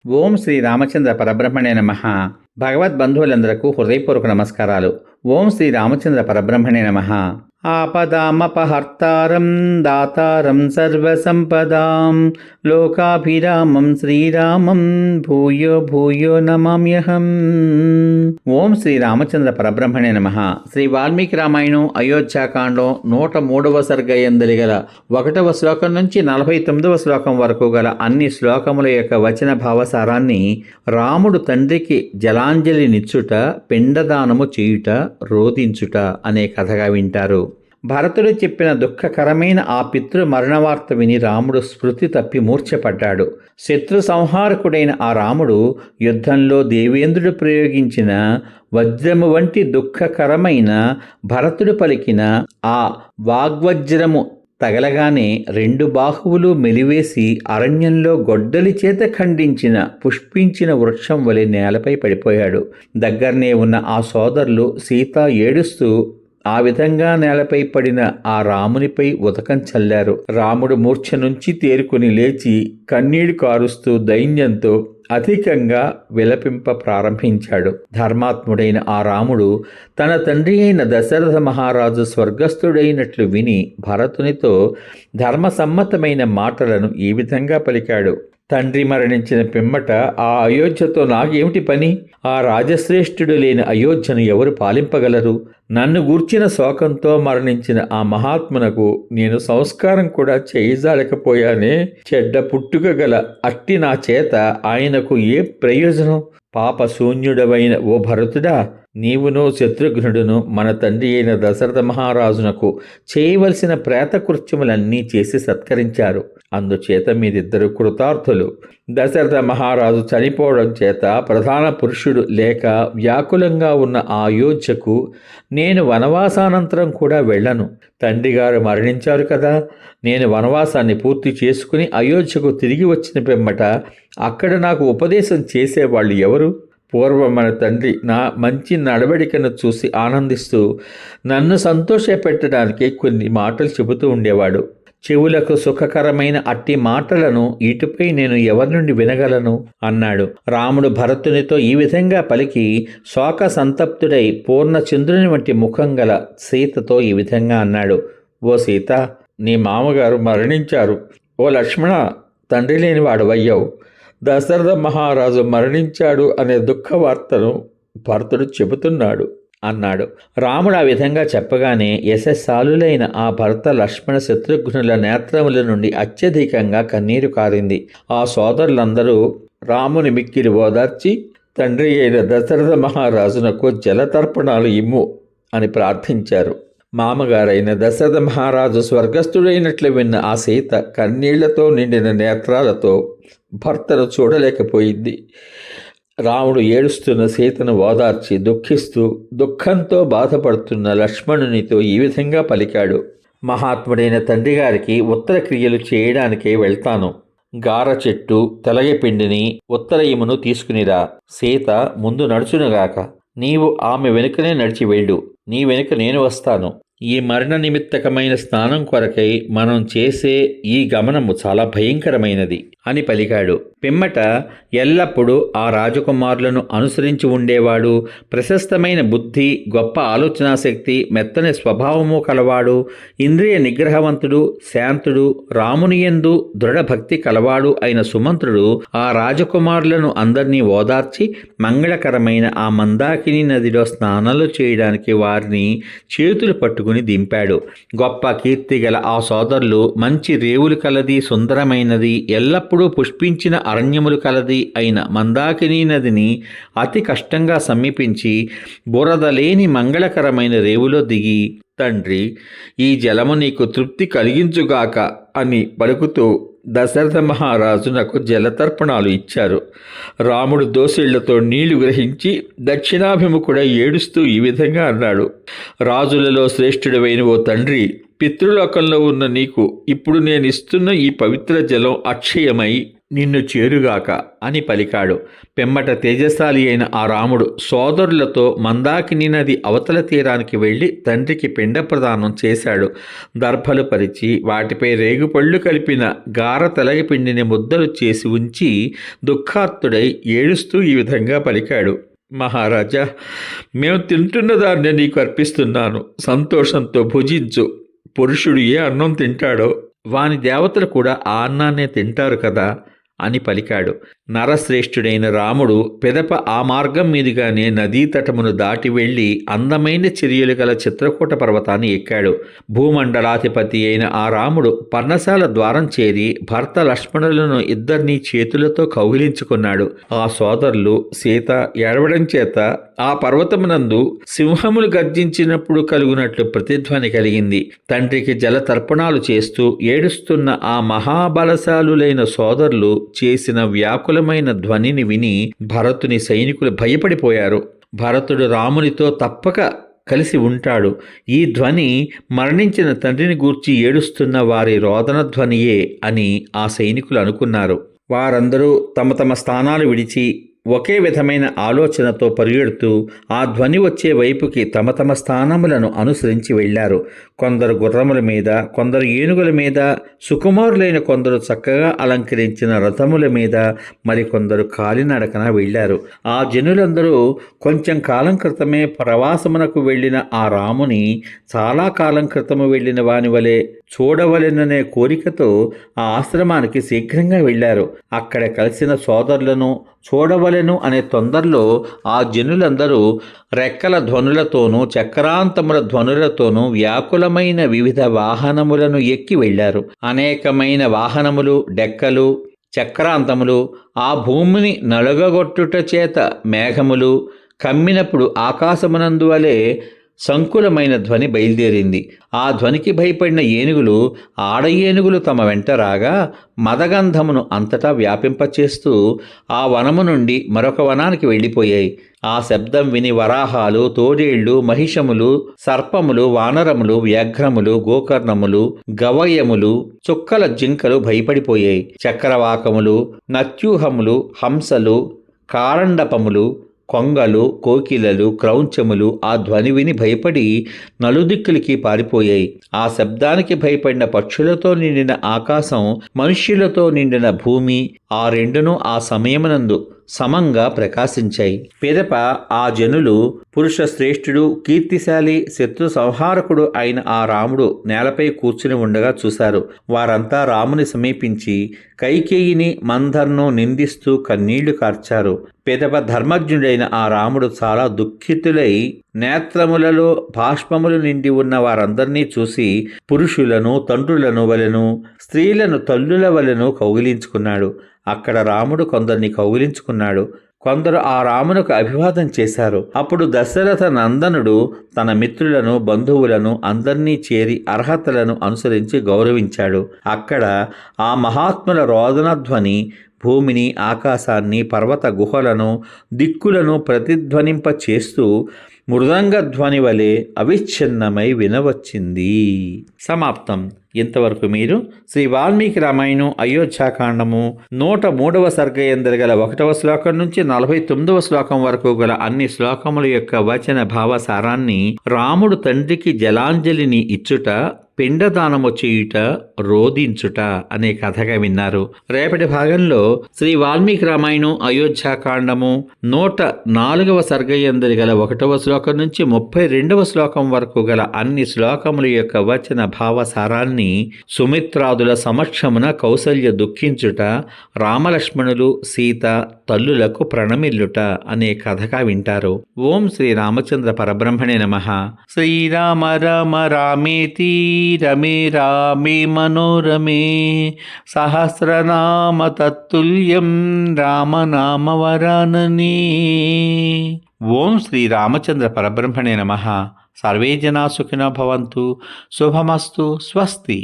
ఓం శ్రీ రామచంద్ర పరబ్రహ్మణే నమః. భగవద్బంధువులందరకు హృదయపూర్వక నమస్కారాలు. ఓం శ్రీ రామచంద్ర పరబ్రహ్మణే నమః. ఆపదామపహర్తారం దాతారం సర్వసంపదాం లోకాభిరామం శ్రీరామం భూయో భూయో నమామ్యహం. ఓం శ్రీ రామచంద్ర పరబ్రహ్మణే నమః. శ్రీ వాల్మీకి రామాయణం అయోధ్యాకాండం 103వ సర్గయందలి గల 1వ శ్లోకం నుంచి 49వ శ్లోకం వరకు గల అన్ని శ్లోకముల యొక్క వచన భావసారాన్ని రాముడు తండ్రికి జలాంజలినిచ్చుట, పిండదానము చేయుట, రోదించుట అనే కథగా వింటారు. భరతుడు చెప్పిన దుఃఖకరమైన ఆ పితృ మరణవార్త విని రాముడు స్మృతి తప్పి మూర్ఛపడ్డాడు. శత్రు సంహారకుడైన ఆ రాముడు యుద్ధంలో దేవేంద్రుడు ప్రయోగించిన వజ్రము వంటి దుఃఖకరమైన భరతుడు పలికిన ఆ వాగ్వజ్రము తగలగానే 2 బాహువులు మెలివేసి అరణ్యంలో గొడ్డలి చేత ఖండించిన పుష్పించిన వృక్షం వలె నేలపై పడిపోయాడు. దగ్గరనే ఉన్న ఆ సోదరులు సీత ఏడుస్తూ ఆ విధంగా నేలపై పడిన ఆ రామునిపై ఉదకం చల్లారు. రాముడు మూర్ఛ నుంచి తేరుకుని లేచి కన్నీడు కారుస్తూ దైన్యంతో అధికంగా విలపింప ప్రారంభించాడు. ధర్మాత్ముడైన ఆ రాముడు తన తండ్రి అయిన దశరథ మహారాజు స్వర్గస్థుడైనట్లు విని భరతునితో ధర్మసమ్మతమైన మాటలను ఈ విధంగా పలికాడు. తండ్రి మరణించిన పిమ్మట ఆ అయోధ్యతో నాకేమిటి పని? ఆ రాజశ్రేష్ఠుడు లేని అయోధ్యను ఎవరు పాలింపగలరు? నన్ను గూర్చిన శోకంతో మరణించిన ఆ మహాత్మునకు నేను సంస్కారం కూడా చేయజాలకపోయానే. చెడ్డ పుట్టుక గల అట్టి నా చేత ఆయనకు ఏ ప్రయోజనం? పాపశూన్యుడవైన ఓ భరతుడా, నీవును శత్రుఘ్నుడును మన తండ్రి అయిన దశరథ మహారాజునకు చేయవలసిన ప్రేతకృత్యములన్నీ చేసి సత్కరించారు. అందుచేత మీరిద్దరు కృతార్థులు. దశరథ మహారాజు చనిపోవడం చేత ప్రధాన పురుషుడు లేక వ్యాకులంగా ఉన్న ఆ అయోధ్యకు నేను వనవాసానంతరం కూడా వెళ్ళను. తండ్రిగారు మరణించారు కదా, నేను వనవాసాన్ని పూర్తి చేసుకుని అయోధ్యకు తిరిగి వచ్చిన పిమ్మట అక్కడ నాకు ఉపదేశం చేసేవాళ్ళు ఎవరు? పూర్వం మన తండ్రి నా మంచి నడవడికను చూసి ఆనందిస్తూ నన్ను సంతోషపెట్టడానికి కొన్ని మాటలు చెబుతూ ఉండేవాడు. చెవులకు సుఖకరమైన అట్టి మాటలను ఇటుపై నేను ఎవరి నుండి వినగలను అన్నాడు. రాముడు భరతునితో ఈ విధంగా పలికి శోక సంతప్తుడై పూర్ణచంద్రుని వంటి ముఖం గల సీతతో ఈ విధంగా అన్నాడు. ఓ సీత, నీ మామగారు మరణించారు. ఓ లక్ష్మణ, తండ్రి లేని వాడవయ్యావు. దశరథ మహారాజు మరణించాడు అనే దుఃఖవార్తను భరతుడు చెబుతున్నాడు అన్నాడు. రాముడు ఆ విధంగా చెప్పగానే యశస్సాలులైన ఆ భరత లక్ష్మణ శత్రుఘ్నుల నేత్రముల నుండి అత్యధికంగా కన్నీరు కారింది. ఆ సోదరులందరూ రాముని మిక్కిలి ఓదార్చి తండ్రి అయిన దశరథ మహారాజునకు జలతర్పణాలు ఇమ్ము అని ప్రార్థించారు. మామగారైన దశరథ మహారాజు స్వర్గస్థుడైనట్లు విన్న ఆ సీత కన్నీళ్లతో నిండిన నేత్రాలతో భర్తను చూడలేకపోయింది. రాముడు ఏడుస్తున్న సీతను ఓదార్చి దుఃఖిస్తూ దుఃఖంతో బాధపడుతున్న లక్ష్మణునితో ఈ విధంగా పలికాడు. మహాత్ముడైన తండ్రి గారికి ఉత్తర క్రియలు చేయడానికే వెళ్తాను. గార చెట్టు, తెలగపిండిని, ఉత్తరయమును తీసుకునిరా. సీత ముందు నడుచునుగాక. నీవు ఆమె వెనుకనే నడిచి వెళ్ళు. నీ వెనుక నేను వస్తాను. ఈ మరణ నిమిత్తకమైన స్నానం కొరకై మనం చేసే ఈ గమనము చాలా భయంకరమైనది అని పలికాడు. పిమ్మట ఎల్లప్పుడూ ఆ రాజకుమారులను అనుసరించి ఉండేవాడు, ప్రశస్తమైన బుద్ధి, గొప్ప ఆలోచనాశక్తి, మెత్తని స్వభావము కలవాడు, ఇంద్రియ నిగ్రహవంతుడు, శాంతుడు, రామునియందు దృఢభక్తి కలవాడు అయిన సుమంత్రుడు ఆ రాజకుమారులను అందరినీ ఓదార్చి మంగళకరమైన ఆ మందాకిని నదిలో స్నానాలు చేయడానికి వారిని చేతులు పట్టుకుని దింపాడు. గొప్ప కీర్తి గల ఆ సోదరులు మంచి రేవులు కలది, సుందరమైనది, ఎల్లప్పుడూ పుష్పించిన అరణ్యములు కలది అయిన మందాకిని నదిని అతి కష్టంగా సమీపించి బురద లేని మంగళకరమైన రేవులో దిగి, తండ్రి, ఈ జలము నీకు తృప్తి కలిగించుగాక అని పలుకుతూ దశరథ మహారాజునకు జలతర్పణాలు ఇచ్చారు. రాముడు దోసిళ్లతో నీళ్లు గ్రహించి దక్షిణాభిముఖుడై ఏడుస్తూ ఈ విధంగా అన్నాడు. రాజులలో శ్రేష్ఠుడైన ఓ తండ్రి, పితృలోకంలో ఉన్న నీకు ఇప్పుడు నేను ఇస్తున్న ఈ పవిత్ర జలం అక్షయమై నిన్ను చేరుగాక అని పలికాడు. పిమ్మట తేజశాలి అయిన ఆ రాముడు సోదరులతో మందాకిని నది అవతల తీరానికి వెళ్ళి తండ్రికి పిండ ప్రదానం చేశాడు. దర్భలు పరిచి వాటిపై రేగుపళ్ళు కలిపిన గార తెలగపిండిని ముద్దలు చేసి ఉంచి దుఃఖార్తుడై ఏడుస్తూ ఈ విధంగా పలికాడు. మహారాజా, మేము తింటున్న దాన్ని నీకు అర్పిస్తున్నాను. సంతోషంతో భుజించు. పురుషుడు ఏ అన్నం తింటాడో వాని దేవతలు కూడా ఆ అన్నాన్నే తింటారు కదా అని పలికాడు. నరశ్రేష్ఠుడైన రాముడు పిదప ఆ మార్గం మీదుగానే నదీ తటమును దాటి వెళ్ళి అందమైన చర్యలు గల చిత్రకూట పర్వతాన్ని ఎక్కాడు. భూమండలాధిపతి అయిన ఆ రాముడు పర్ణశాల ద్వారం చేరి భర్త లక్ష్మణులను ఇద్దరినీ చేతులతో కౌగిలించుకున్నాడు. ఆ సోదరులు సీత ఏడవడం చేత ఆ పర్వతమునందు సింహములు గర్జించినప్పుడు కలుగునట్లు ప్రతిధ్వని కలిగింది. తండ్రికి జలతర్పణాలు చేస్తూ ఏడుస్తున్న ఆ మహాబలశాలులైన సోదరులు చేసిన వ్యాకులమైన ధ్వనిని విని భరతుని సైనికులు భయపడిపోయారు. భరతుడు రామునితో తప్పక కలిసి ఉంటాడు. ఈ ధ్వని మరణించిన తండ్రిని గూర్చి ఏడుస్తున్న వారి రోదన ధ్వనియే అని ఆ సైనికులు అనుకున్నారు. వారందరూ తమ తమ స్థానాలు విడిచి ఒకే విధమైన ఆలోచనతో పరిగెడుతూ ఆ ధ్వని వచ్చే వైపుకి తమ తమ స్థానములను అనుసరించి వెళ్ళారు. కొందరు గుర్రముల మీద, కొందరు ఏనుగుల మీద, సుకుమారులైన కొందరు చక్కగా అలంకరించిన రథముల మీద, మరికొందరు కాలినడకన వెళ్ళారు. ఆ జనులందరూ కొంచెం కాలం క్రితమే ప్రవాసమునకు వెళ్ళిన ఆ రాముని చాలా కాలం క్రితము వెళ్ళిన వాని వలె చూడవలెననే కోరికతో ఆ ఆశ్రమానికి శీఘ్రంగా వెళ్ళారు. అక్కడ కలిసిన సోదరులను చూడవలెను అనే తొందరలో ఆ జనులందరూ రెక్కల ధ్వనులతోనూ చక్రాంతముల ధ్వనులతోనూ వ్యాకులమైన వివిధ వాహనములను ఎక్కి వెళ్ళారు. అనేకమైన వాహనములు, డెక్కలు, చక్రాంతములు ఆ భూమిని నలుగగొట్టుట చేత మేఘములు కమ్మినప్పుడు ఆకాశమునందు వలె సంకులమైన ధ్వని బయలుదేరింది. ఆ ధ్వనికి భయపడిన ఏనుగులు, ఆడ ఏనుగులు తమ వెంట రాగా మదగంధమును అంతటా వ్యాపింపచేస్తూ ఆ వనము నుండి మరొక వనానికి వెళ్ళిపోయాయి. ఆ శబ్దం విని వరాహాలు, తోడేళ్లు, మహిషములు, సర్పములు, వానరములు, వ్యాఘ్రములు, గోకర్ణములు, గవయములు, చుక్కల జింకలు భయపడిపోయాయి. చక్రవాకములు, నత్యూహములు, హంసలు, కారండపములు, కొంగలు, కోకిలలు, క్రౌంచములు ఆ ధ్వని విని భయపడి నలుదిక్కులకి పారిపోయాయి. ఆ శబ్దానికి భయపడిన పక్షులతో నిండిన ఆకాశం, మనుష్యులతో నిండిన భూమి ఆ రెండును ఆ సమయమునందు సమంగా ప్రకాశించాయి. పిదప ఆ జనులు పురుష శ్రేష్ఠుడు, కీర్తిశాలి, శత్రు సంహారకుడు అయిన ఆ రాముడు నేలపై కూర్చుని ఉండగా చూశారు. వారంతా రాముని సమీపించి కైకేయిని, మందర్ను నిందిస్తూ కన్నీళ్లు కార్చారు. పిదప ధర్మజ్ఞుడైన ఆ రాముడు చాలా దుఃఖితులై నేత్రములలో బాష్పములు నిండి ఉన్న వారందరినీ చూసి పురుషులను తండ్రులను వలెను, స్త్రీలను తల్లుల వలెను కౌగిలించుకున్నాడు. అక్కడ రాముడు కొందరిని కౌగిలించుకున్నాడు. కొందరు ఆ రామునకు అభివాదం చేశారు. అప్పుడు దశరథ నందనుడు తన మిత్రులను, బంధువులను అందర్నీ చేరి అర్హతలను అనుసరించి గౌరవించాడు. అక్కడ ఆ మహాత్ముల రోదనధ్వని భూమిని, ఆకాశాన్ని, పర్వత గుహలను, దిక్కులను ప్రతిధ్వనింప చేస్తూ మృదంగ ధ్వని వలె అవిచ్ఛిన్నమై వినవచ్చింది. సమాప్తం. ఇంతవరకు మీరు శ్రీ వాల్మీకి రామాయణం అయోధ్యాకాండము 103వ సర్గ యందరి గల 1వ శ్లోకం నుంచి 49వ శ్లోకం వరకు గల అన్ని శ్లోకముల యొక్క వచన భావసారాన్ని, రాముడు తండ్రికి జలాంజలిని ఇచ్చుట, పిండదానము చేయుట, రోధించుట అనే కథగా విన్నారు. రేపటి భాగంలో శ్రీ వాల్మీకి రామాయణం అయోధ్యాకాండము 104వ సర్గ యందరి గల 1వ శ్లోకం నుంచి 32వ శ్లోకం వరకు గల అన్ని శ్లోకముల యొక్క వచన భావసారాన్ని సుమిత్రాదుల సమక్షమున కౌసల్య దుఃఖించుట, రామలక్ష్మణులు, సీత తల్లులకు ప్రణమిల్లుట అనే కథగా వింటారు. ఓం శ్రీ రామచంద్ర పరబ్రహ్మణే నమః. శ్రీరామ రామ రామేతి రమే రామే మనోరమే సహస్రనామ తత్తుల్యం రామనామ వరాననే. ఓం శ్రీ రామచంద్ర పరబ్రహ్మణే నమః. సర్వే జనా సుఖినో భవంతు. శుభమస్తు. స్వస్తి.